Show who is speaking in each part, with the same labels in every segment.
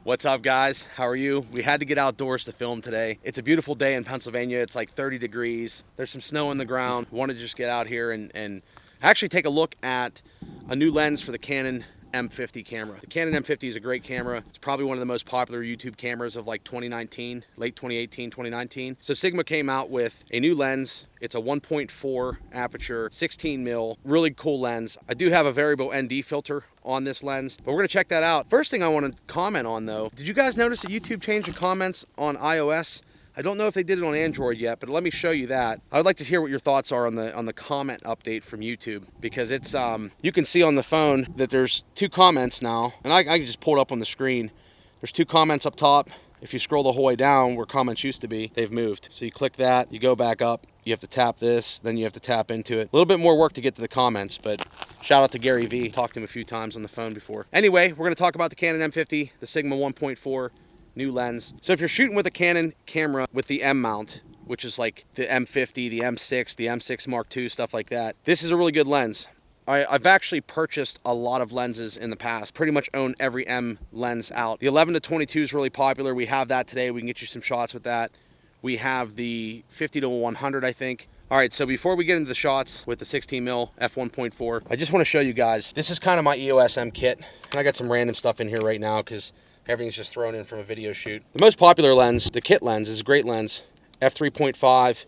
Speaker 1: What's up, guys? How are you? We had to get outdoors to film today. It's a beautiful day in Pennsylvania. It's like 30 degrees. There's some snow on the ground. We wanted to just get out here and actually take a look at a new lens for the Canon M50 camera. The Canon M50 is a great camera. It's probably one of the most popular YouTube cameras of like 2019, late 2018, 2019. So Sigma came out with a new lens. It's a 1.4 aperture, 16 mil, really cool lens. I do have a variable ND filter on this lens, but we're gonna check that out. First thing I wanna comment on though, did you guys notice that YouTube changed the comments on iOS? I don't know if they did it on Android yet, but let me show you that. I would like to hear what your thoughts are on the comment update from YouTube, because it's you can see on the phone that there's 2 comments now, and I can just pull it up on the screen. There's 2 comments up top. If you scroll the whole way down where comments used to be, they've moved. So you click that, you go back up, you have to tap this, then you have to tap into it. A little bit more work to get to the comments, but shout out to Gary V. Talked to him a few times on the phone before. Anyway, we're gonna talk about the Canon M50, the Sigma 1.4 new lens. So if you're shooting with a Canon camera with the M mount, which is like the M50, the M6, the M6 Mark II, stuff like that, this is a really good lens. I've actually purchased a lot of lenses in the past. Pretty much own every M lens out. The 11 to 22 is really popular. We have that today. We can get you some shots with that. We have the 50 to 100, I think. All right, so before we get into the shots with the 16 mil f1.4, I just want to show you guys, this is kind of my EOS M kit. And I got some random stuff in here right now because everything's just thrown in from a video shoot. The most popular lens, the kit lens, is a great lens. f3.5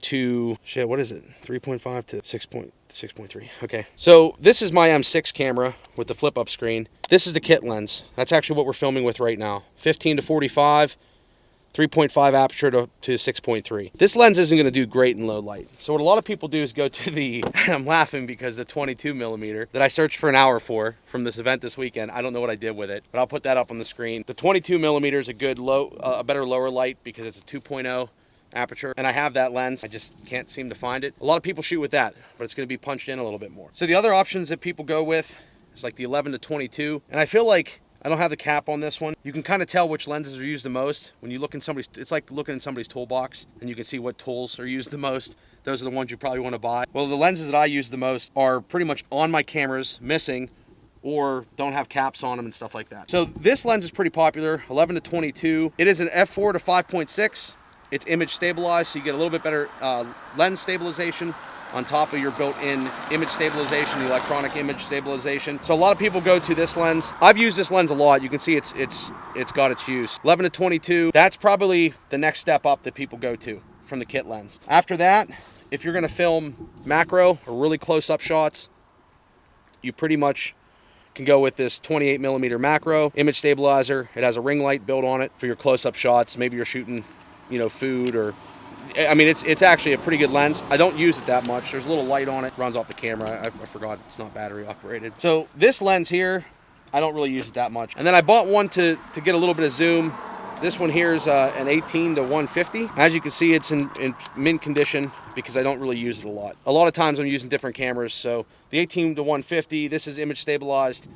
Speaker 1: to, shit, what is it? 3.5 to 6.3. Okay. So this is my M6 camera with the flip up screen. This is the kit lens. That's actually what we're filming with right now. 15 to 45, 3.5 aperture to 6.3. This lens isn't going to do great in low light. So what a lot of people do is go to the, I'm laughing because the 22 millimeter that I searched for an hour for from this event this weekend. I don't know what I did with it, but I'll put that up on the screen. The 22 millimeter is a good a better lower light because it's a 2.0 aperture, and I have that lens. I just can't seem to find it. A lot of people shoot with that, but it's going to be punched in a little bit more. So the other options that people go with is like the 11 to 22, and I feel like I don't have the cap on this one. You can kind of tell which lenses are used the most when you look in somebody's, it's like looking in somebody's toolbox and you can see what tools are used the most. Those are the ones you probably want to buy. Well, the lenses that I use the most are pretty much on my cameras, missing, or don't have caps on them and stuff like that. So this lens is pretty popular, 11 to 22. It is an f4 to 5.6. It's image stabilized, so you get a little bit better lens stabilization on top of your built-in image stabilization, the electronic image stabilization. So a lot of people go to this lens. I've used this lens a lot. You can see it's got its use. 11 to 22, that's probably the next step up that people go to from the kit lens. After that, if you're gonna film macro or really close-up shots, you pretty much can go with this 28 millimeter macro image stabilizer. It has a ring light built on it for your close-up shots. Maybe you're shooting, you know, food, or I mean, it's actually a pretty good lens. I don't use it that much. There's a little light on it, runs off the camera. I forgot it's not battery operated. So this lens here, I don't really use it that much. And then I bought one to get a little bit of zoom. This one here is an 18 to 150. As you can see, it's in mint condition because I don't really use it a lot. A lot of times I'm using different cameras. So the 18 to 150, this is image stabilized.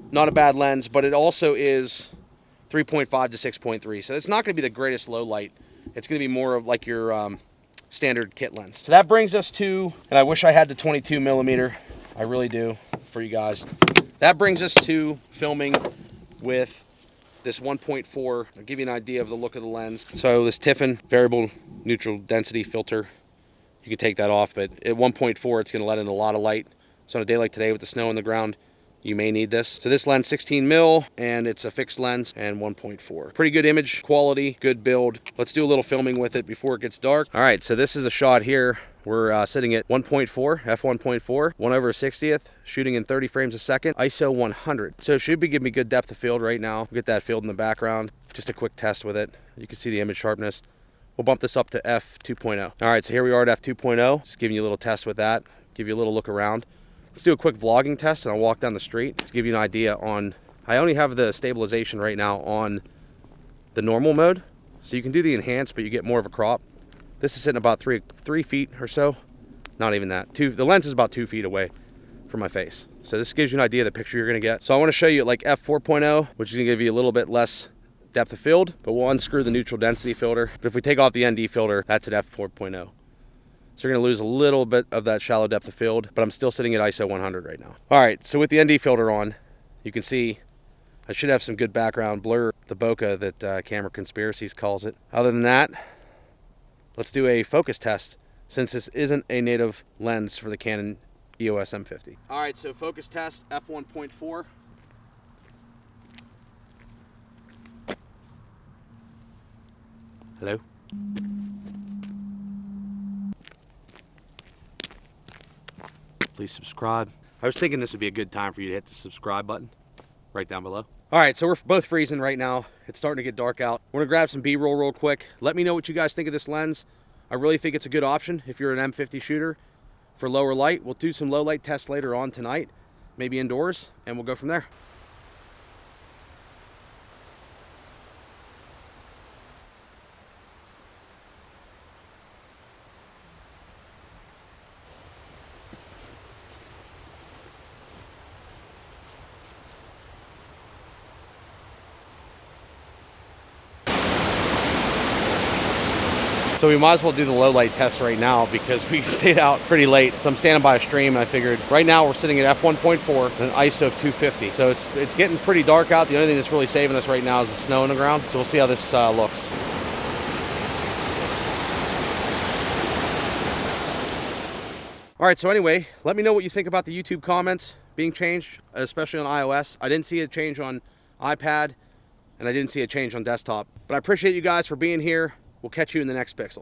Speaker 1: Not a bad lens, but it also is 3.5 to 6.3. So it's not gonna be the greatest low light. It's going to be more of like your standard kit lens. So that brings us to, and I wish I had the 22 millimeter. I really do for you guys. That brings us to filming with this 1.4. I'll give you an idea of the look of the lens. So this Tiffin variable neutral density filter, you can take that off, but at 1.4, it's going to let in a lot of light. So on a day like today with the snow on the ground, you may need this. So this lens 16 mil, and it's a fixed lens, and 1.4. Pretty good image quality, good build. Let's do a little filming with it before it gets dark. All right, so this is a shot here. We're sitting at 1.4, f1.4, 1/60th, shooting in 30 frames a second, ISO 100. So it should be giving me good depth of field right now. Get that field in the background. Just a quick test with it. You can see the image sharpness. We'll bump this up to f2.0. All right, so here we are at f2.0. Just giving you a little test with that. Give you a little look around. Let's do a quick vlogging test, and I'll walk down the street to give you an idea on, I only have the stabilization right now on the normal mode. So you can do the enhanced, but you get more of a crop. This is sitting about three feet or so. Not even that. The lens is about 2 feet away from my face. So this gives you an idea of the picture you're gonna get. So I wanna show you like f4.0, which is gonna give you a little bit less depth of field, but we'll unscrew the neutral density filter. But if we take off the ND filter, that's at f4.0. So you're gonna lose a little bit of that shallow depth of field, but I'm still sitting at ISO 100 right now. All right, so with the ND filter on, you can see I should have some good background blur, the bokeh that Camera Conspiracies calls it. Other than that, let's do a focus test, since this isn't a native lens for the Canon EOS M50. All right, so focus test, F1.4. Hello? Please subscribe. I was thinking this would be a good time for you to hit the subscribe button right down below. All right, so we're both freezing right now. It's starting to get dark out. We're gonna grab some B-roll real quick. Let me know what you guys think of this lens. I really think it's a good option if you're an M50 shooter for lower light. We'll do some low light tests later on tonight, maybe indoors, and we'll go from there. So we might as well do the low light test right now because we stayed out pretty late. So I'm standing by a stream and I figured right now we're sitting at f1.4 and an ISO of 250. So it's getting pretty dark out. The only thing that's really saving us right now is the snow on the ground. So we'll see how this looks. All right, so anyway, let me know what you think about the YouTube comments being changed, especially on iOS. I didn't see a change on iPad and I didn't see a change on desktop. But I appreciate you guys for being here. We'll catch you in the next pixel.